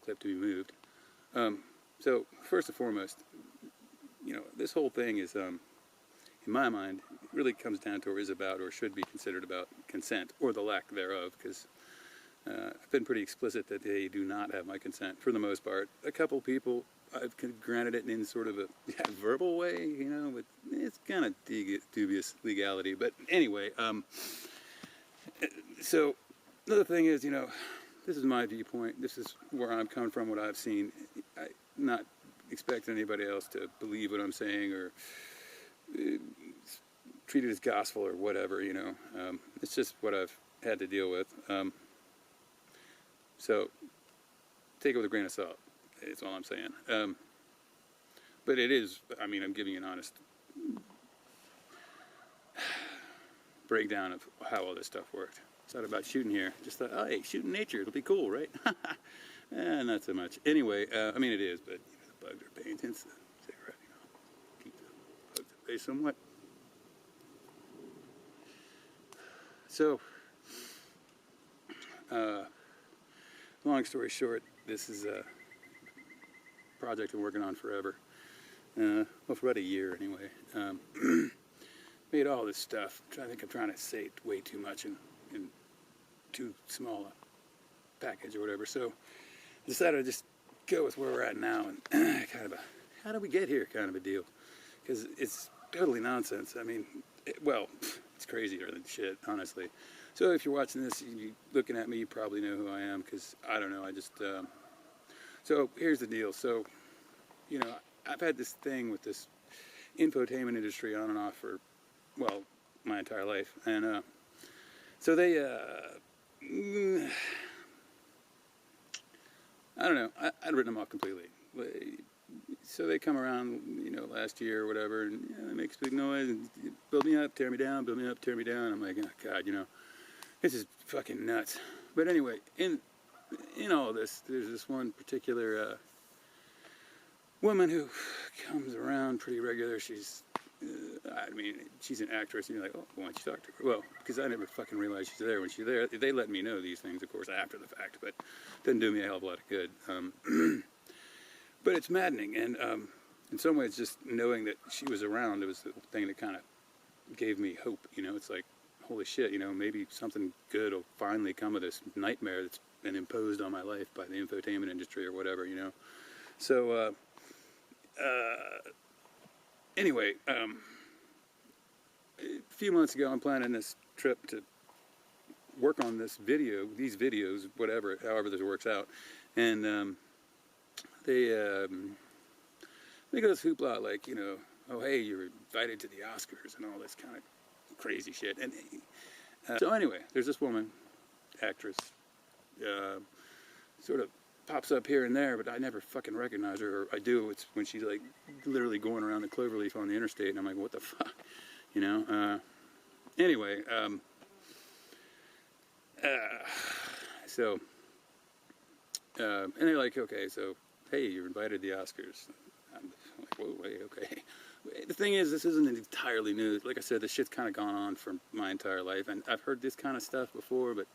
clip to be moved. So first and foremost, this whole thing is, in my mind, really comes down to, or is about, or should be considered about consent, or the lack thereof, because I've been pretty explicit that they do not have my consent for the most part. A couple people, I've granted it in sort of a verbal way, but it's kind of dubious legality. But anyway, so another thing is, this is my viewpoint. This is where I'm coming from, what I've seen. I'm not expecting anybody else to believe what I'm saying or treat it as gospel or whatever, It's just what I've had to deal with. So take it with a grain of salt, is all I'm saying. But it is, I'm giving you an honest breakdown of how all this stuff worked. Thought about shooting here. Just thought, oh, hey, shooting nature, it'll be cool, right? Not so much. Anyway, it is, but the bugs are paying attention to the cigarette, keep the bugs at bay somewhat. So, long story short, this is a project I'm working on forever. Well, for about a year anyway. Made all this stuff. I think I'm trying to say way too much in too small a package or whatever. So I decided to just go with where we're at now and kind of a how did we get here kind of a deal. Because it's totally nonsense. It's crazier than shit, honestly. So if you're watching this, you looking at me, you probably know who I am, because I don't know, I just... So here's the deal. So, I've had this thing with this infotainment industry on and off for, well, my entire life. And so they... I don't know, I'd written them off completely. So they come around, last year or whatever, and they make a big noise, and build me up, tear me down, build me up, tear me down. I'm like, oh, God, this is fucking nuts. But anyway, in all this, there's this one particular woman who comes around pretty regular. She's, she's an actress, and you're like, oh, why don't you talk to her? Well, because I never fucking realized she's there when she's there. They let me know these things, of course, after the fact, but it doesn't do me a hell of a lot of good. But it's maddening, and in some ways, just knowing that she was around, it was the thing that kind of gave me hope. It's like, holy shit, maybe something good will finally come of this nightmare that's been imposed on my life by the infotainment industry or whatever, So, anyway, a few months ago, I'm planning this trip to work on these videos, whatever, however this works out, and they make this hoopla like, oh, hey, you're invited to the Oscars and all this kind of crazy shit. And so anyway, there's this woman, actress, sort of pops up here and there, but I never fucking recognize her, or I do. It's when she's like literally going around the cloverleaf on the interstate, and I'm like, what the fuck, Anyway, so, and they're like, okay, so, hey, you're invited to the Oscars. I'm like, whoa, wait, okay. The thing is, this isn't entirely new. Like I said, this shit's kind of gone on for my entire life, and I've heard this kind of stuff before, but,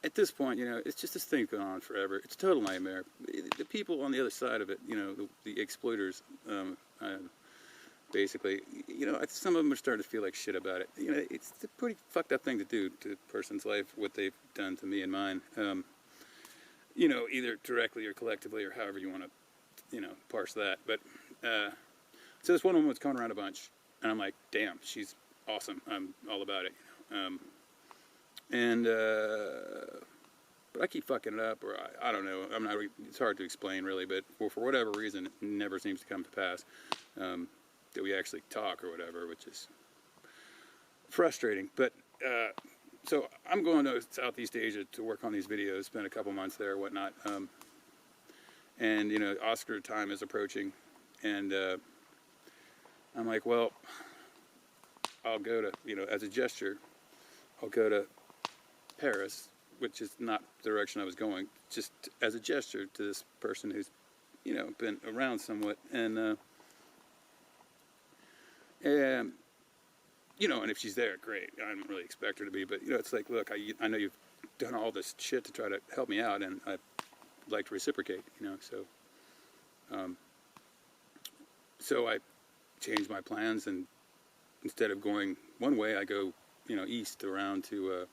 at this point, it's just this thing's going on forever. It's a total nightmare. The people on the other side of it, the exploiters, basically, some of them are starting to feel like shit about it. It's a pretty fucked up thing to do to a person's life, what they've done to me and mine. Either directly or collectively, or however you want to, parse that. But, so this one woman was coming around a bunch, and I'm like, damn, she's awesome. I'm all about it, but I keep fucking it up, or I don't know. It's hard to explain, really, but for whatever reason, it never seems to come to pass, that we actually talk or whatever, which is frustrating. But, so I'm going to Southeast Asia to work on these videos, spend a couple months there, whatnot, and, Oscar time is approaching, and, I'm like, well, I'll go to, as a gesture, I'll go to Paris, which is not the direction I was going, just as a gesture to this person who's, been around somewhat, and and if she's there, great. I don't really expect her to be, but it's like, look, I know you've done all this shit to try to help me out, and I'd like to reciprocate, you know. So I changed my plans, and instead of going one way, I go, you know, east around to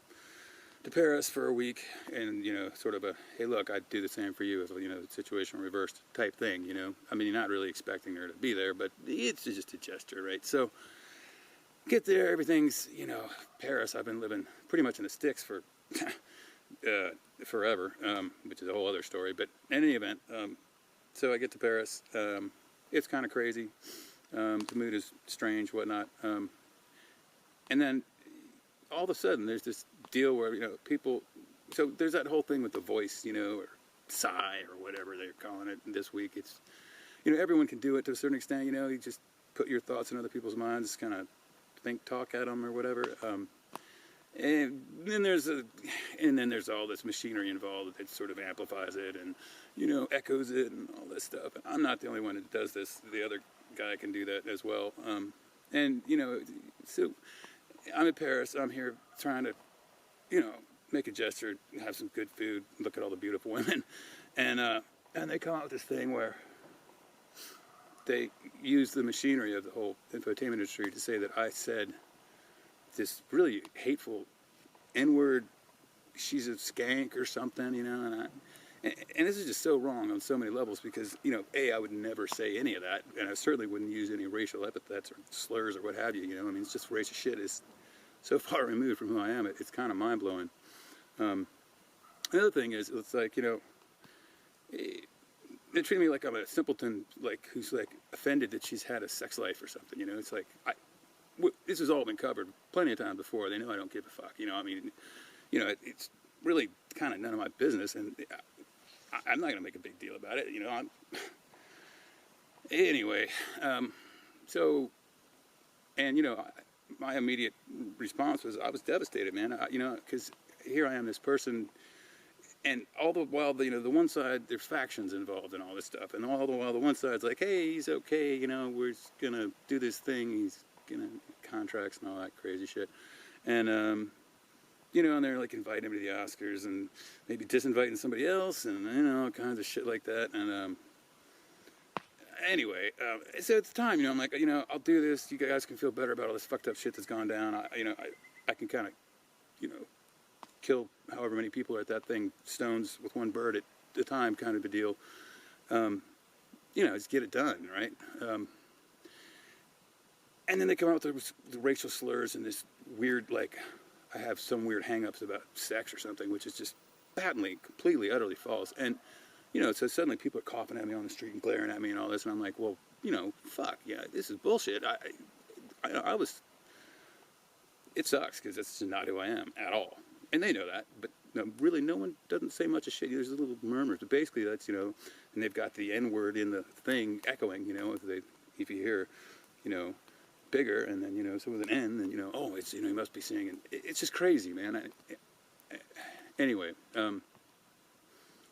Paris for a week, and, you know, sort of a, hey, look, I'd do the same for you, as, you know, situation reversed type thing, you know. I mean, you're not really expecting her to be there, but it's just a gesture, right? So get there, everything's, you know, Paris. I've been living pretty much in the sticks for forever, which is a whole other story. But in any event, so I get to Paris. It's kind of crazy. The mood is strange, whatnot. And then all of a sudden, there's this deal where, you know, people, so there's that whole thing with the voice, you know, or sigh, or whatever they're calling it this week. It's, you know, everyone can do it to a certain extent, you know. You just put your thoughts in other people's minds, kind of talk at them or whatever. And then there's all this machinery involved that sort of amplifies it and, you know, echoes it and all this stuff. And I'm not the only one that does this. The other guy can do that as well. And, you know, so I'm in Paris. I'm here trying to, you know, make a gesture, have some good food, look at all the beautiful women. And they come out with this thing where they use the machinery of the whole infotainment industry to say that I said this really hateful N-word, she's a skank or something, you know, and this is just so wrong on so many levels because, you know, A, I would never say any of that, and I certainly wouldn't use any racial epithets or slurs or what have you, you know. I mean, it's just racist shit is so far removed from who I am, it's kind of mind-blowing. Another thing is, it's like, you know, they treat me like I'm a simpleton, like, who's, like, offended that she's had a sex life or something, you know. It's like, this has all been covered plenty of times before. They know I don't give a fuck, you know. I mean, you know, it's really kind of none of my business, and I'm not going to make a big deal about it, you know. Anyway, so, and, you know, my immediate response was, I was devastated, man, you know, because here I am, this person, and all the while, you know, the one side, there's factions involved in all this stuff, and all the while, the one side's like, hey, he's okay, you know, we're going to do this thing, he's going to contracts and all that crazy shit, and, you know, and they're, like, inviting him to the Oscars, and maybe disinviting somebody else, and, you know, all kinds of shit like that, and, anyway, so at the time, you know, I'm like, you know, I'll do this, you guys can feel better about all this fucked up shit that's gone down, I can kind of, you know, kill however many people are at that thing, stones with one bird at a time kind of a deal, you know, just get it done, right? And then they come out with the racial slurs and this weird, like, I have some weird hang-ups about sex or something, which is just patently, completely, utterly false. And, you know, so suddenly people are coughing at me on the street and glaring at me and all this, and I'm like, well, you know, fuck, yeah, this is bullshit. I was, it sucks, because that's just not who I am at all. And they know that, but no, really no one doesn't say much of shit. There's little murmurs, but basically that's, you know, and they've got the N-word in the thing echoing, you know, if you hear, you know, bigger, and then, you know, so with an N, then, you know, oh, it's, you know, you must be singing. It's just crazy, man. Anyway,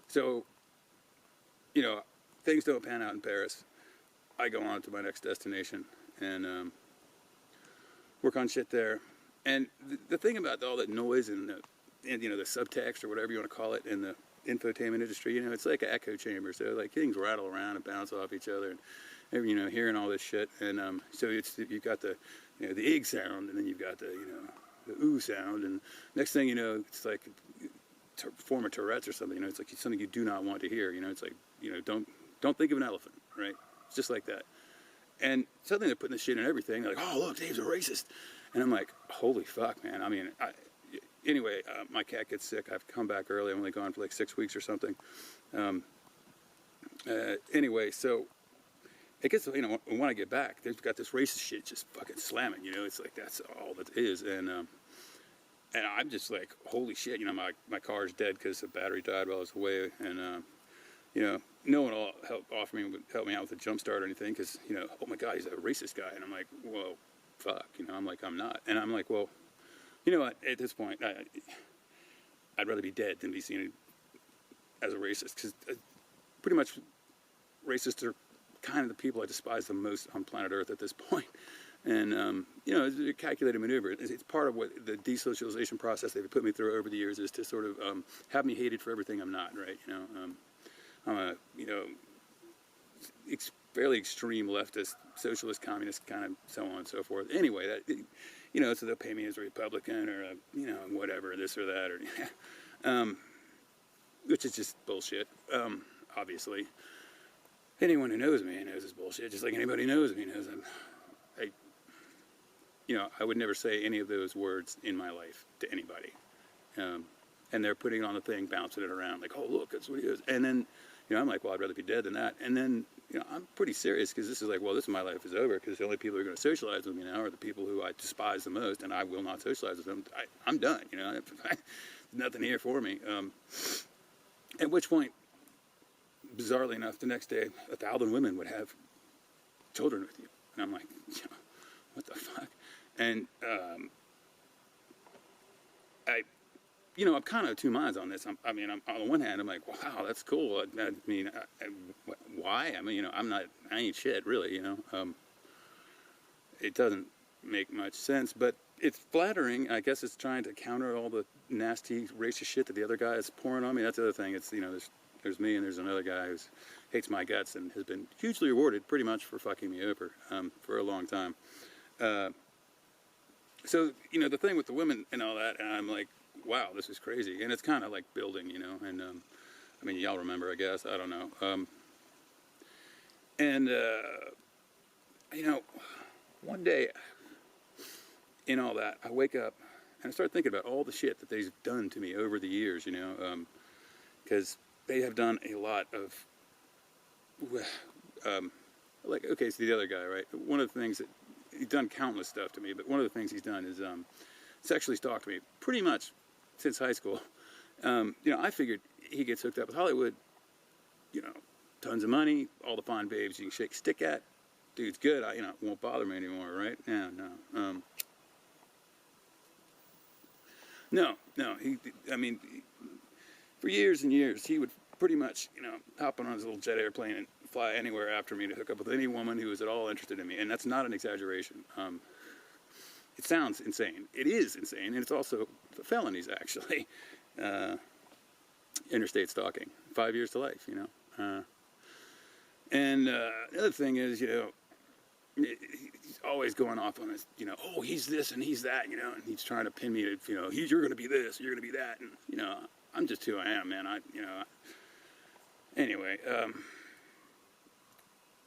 so, you know, things don't pan out in Paris. I go on to my next destination and work on shit there. And the thing about all that noise and you know, the subtext or whatever you want to call it in the infotainment industry, you know, it's like an echo chamber. So, like, things rattle around and bounce off each other, and, you know, hearing all this shit. And so you've got the, you know, the ig sound, and then you've got the, you know, the ooh sound, and next thing you know, it's like form of Tourette's or something. You know, it's like something you do not want to hear. You know, it's like, you know, don't think of an elephant, right? It's just like that. And suddenly they're putting this shit in everything. They're like, oh, look, Dave's a racist. And I'm like, holy fuck, man. I mean, anyway, my cat gets sick. I've come back early. I'm only gone for like 6 weeks or something. Anyway, so it gets, you know, when I get back, they've got this racist shit just fucking slamming, you know. It's like, that's all that is. And I'm just like, holy shit, you know, my car's dead because the battery died while I was away. And, you know, no one will help me out with a jump start or anything because, you know, oh my God, he's a racist guy. And I'm like, well, fuck, you know, I'm like, I'm not. And I'm like, well, you know what, at this point, I'd rather be dead than be seen as a racist, because pretty much racists are kind of the people I despise the most on planet Earth at this point. And, you know, it's a calculated maneuver. It's part of what the desocialization process they've put me through over the years is to sort of have me hated for everything I'm not, right? You know, I'm a, you know, fairly extreme leftist, socialist, communist, kind of so on and so forth. Anyway, that, you know, so they'll pay me as a Republican or, a, you know, whatever, this or that, or, which is just bullshit, obviously. Anyone who knows me knows it's bullshit, just like anybody knows me knows you know, I would never say any of those words in my life to anybody. And they're putting it on the thing, bouncing it around, like, oh, look, that's what he is. And then, you know, I'm like, well, I'd rather be dead than that. And then, you know, I'm pretty serious because this is like, well, this is my life is over because the only people who are going to socialize with me now are the people who I despise the most, and I will not socialize with them. I'm done, you know. Nothing here for me. At which point, bizarrely enough, the next day, 1,000 women would have children with you. And I'm like, you know, what the fuck? And you know, I'm kind of two minds on this. I mean, on the one hand, I'm like, wow, that's cool. I mean, why? I mean, you know, I ain't shit, really, you know. It doesn't make much sense, but it's flattering. I guess it's trying to counter all the nasty racist shit that the other guy is pouring on me. That's the other thing. It's, you know, there's me and there's another guy who hates my guts and has been hugely rewarded pretty much for fucking me over for a long time. So, you know, the thing with the women and all that, and I'm like, wow, this is crazy. And it's kind of like building, you know, and, I mean, y'all remember, I guess, I don't know. You know, one day in all that, I wake up and I start thinking about all the shit that they've done to me over the years, you know, because they have done a lot of, like, okay, so the other guy, right, one of the things that, he's done countless stuff to me, but one of the things he's done is sexually stalked me pretty much since high school. You know, I figured he gets hooked up with Hollywood, you know, tons of money, all the fine babes you can shake a stick at. Dude's good, you know, it won't bother me anymore, right? Yeah, no. No, I mean, for years and years, he would pretty much, you know, hop on his little jet airplane and fly anywhere after me to hook up with any woman who was at all interested in me, and that's not an exaggeration. It sounds insane. It is insane, and it's also felonies, actually. Interstate stalking, 5 years to life, you know. And the other thing is, you know, he's always going off on this, you know, oh, he's this and he's that, you know, and he's trying to pin me to, you know, you're going to be this, you're going to be that, and, you know, I'm just who I am, man. You know, anyway,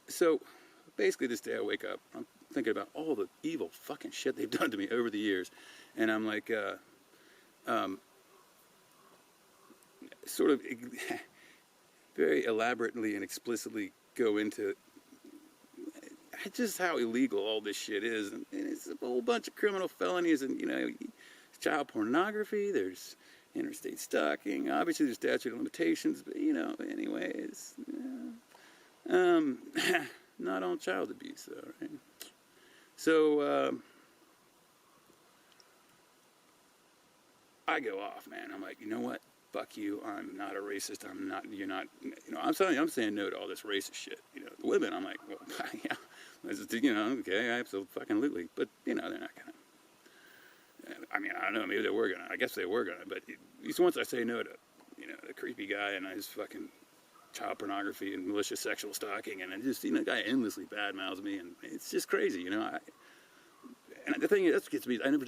so basically this day I wake up, I'm thinking about all the evil fucking shit they've done to me over the years, and I'm like, sort of very elaborately and explicitly go into just how illegal all this shit is, and it's a whole bunch of criminal felonies, and, you know, child pornography, there's interstate stalking, obviously there's statute of limitations, but, you know, anyways, not on child abuse, though, right? So, I go off, man. I'm like, you know what? Fuck you. I'm not a racist. You're not, you know, I'm saying no to all this racist shit. You know, the women, I'm like, well, yeah, you know, okay, absolutely. But, you know, they're not gonna, I mean, I don't know, maybe they were gonna, I guess they were gonna, but at least once I say no to, you know, the creepy guy and his fucking child pornography and malicious sexual stalking, and just, you know, the guy endlessly badmouths me, and it's just crazy, you know. And the thing is, that gets me, I've never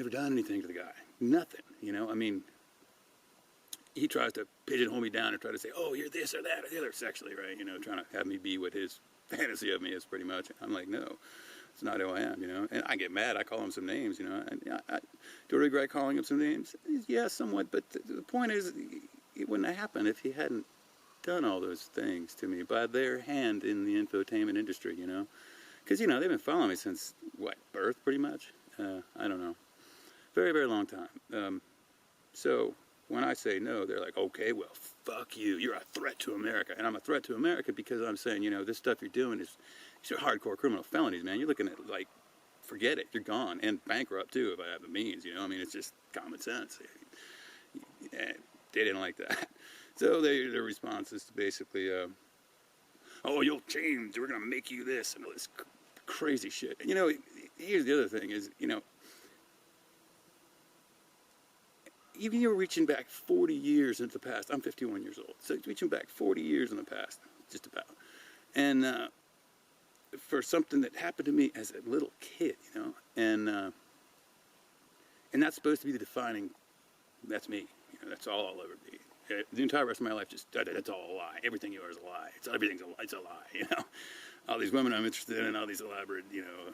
done anything to the guy. Nothing, you know, I mean, he tries to pigeonhole me down and try to say, oh, you're this or that or the other sexually, right? You know, trying to have me be what his fantasy of me is pretty much. I'm like, no, it's not who I am, you know. And I get mad. I call him some names, you know. And do I regret calling him some names? Yeah, somewhat. But the point is, it wouldn't have happened if he hadn't done all those things to me by their hand in the infotainment industry, you know. Because, you know, they've been following me since, what, birth, pretty much? I don't know. Very, very long time. So when I say no, they're like, okay, well, fuck you. You're a threat to America. And I'm a threat to America because I'm saying, you know, this stuff you're doing is these are hardcore criminal felonies, man. You're looking at, like, forget it. You're gone. And bankrupt, too, if I have the means, you know. I mean, it's just common sense. They didn't like that. So their response is to basically, oh, you'll change. We're going to make you this and all this crazy shit. You know, here's the other thing is, you know, even you're reaching back 40 years into the past. I'm 51 years old, so reaching back 40 years in the past, just about. And for something that happened to me as a little kid, you know, and that's supposed to be the defining. That's me. You know, that's all I'll ever be. The entire rest of my life, just that's all a lie. Everything you are is a lie. Everything's it's a lie. You know, all these women I'm interested in, all these elaborate, you know,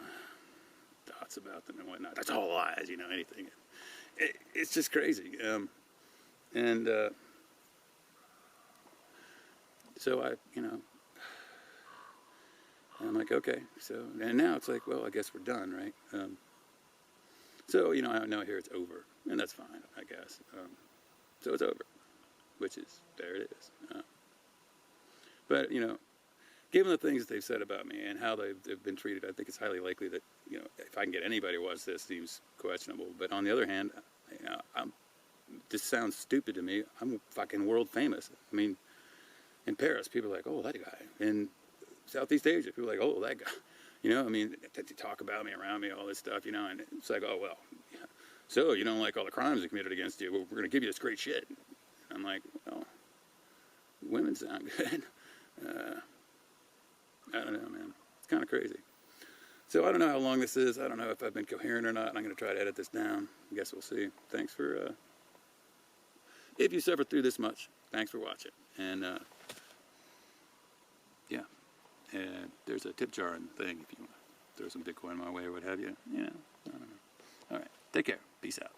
thoughts about them and whatnot. That's all lies. You know, anything. It's just crazy. So I, you know, I'm like, okay. So, and now it's like, well, I guess we're done, right? So, you know, I know here it's over, and that's fine, I guess. So it's over, which is, there it is. But, you know, given the things that they've said about me and how they've been treated, I think it's highly likely that, you know, if I can get anybody to watch this, seems questionable. But on the other hand, you know, this sounds stupid to me. I'm fucking world famous. I mean, in Paris, people are like, oh, that guy. In Southeast Asia, people are like, oh, that guy. You know, I mean, they talk about me, around me, all this stuff, you know, and it's like, oh, well, yeah. So you don't like all the crimes they committed against you. Well, we're going to give you this great shit. I'm like, well, women sound good. I don't know, man. It's kind of crazy. So I don't know how long this is. I don't know if I've been coherent or not. I'm going to try to edit this down. I guess we'll see. Thanks for, if you suffered through this much, thanks for watching. And, yeah. And there's a tip jar in the thing if you want to throw some Bitcoin my way or what have you. You know, I don't know. All right. Take care. Peace out.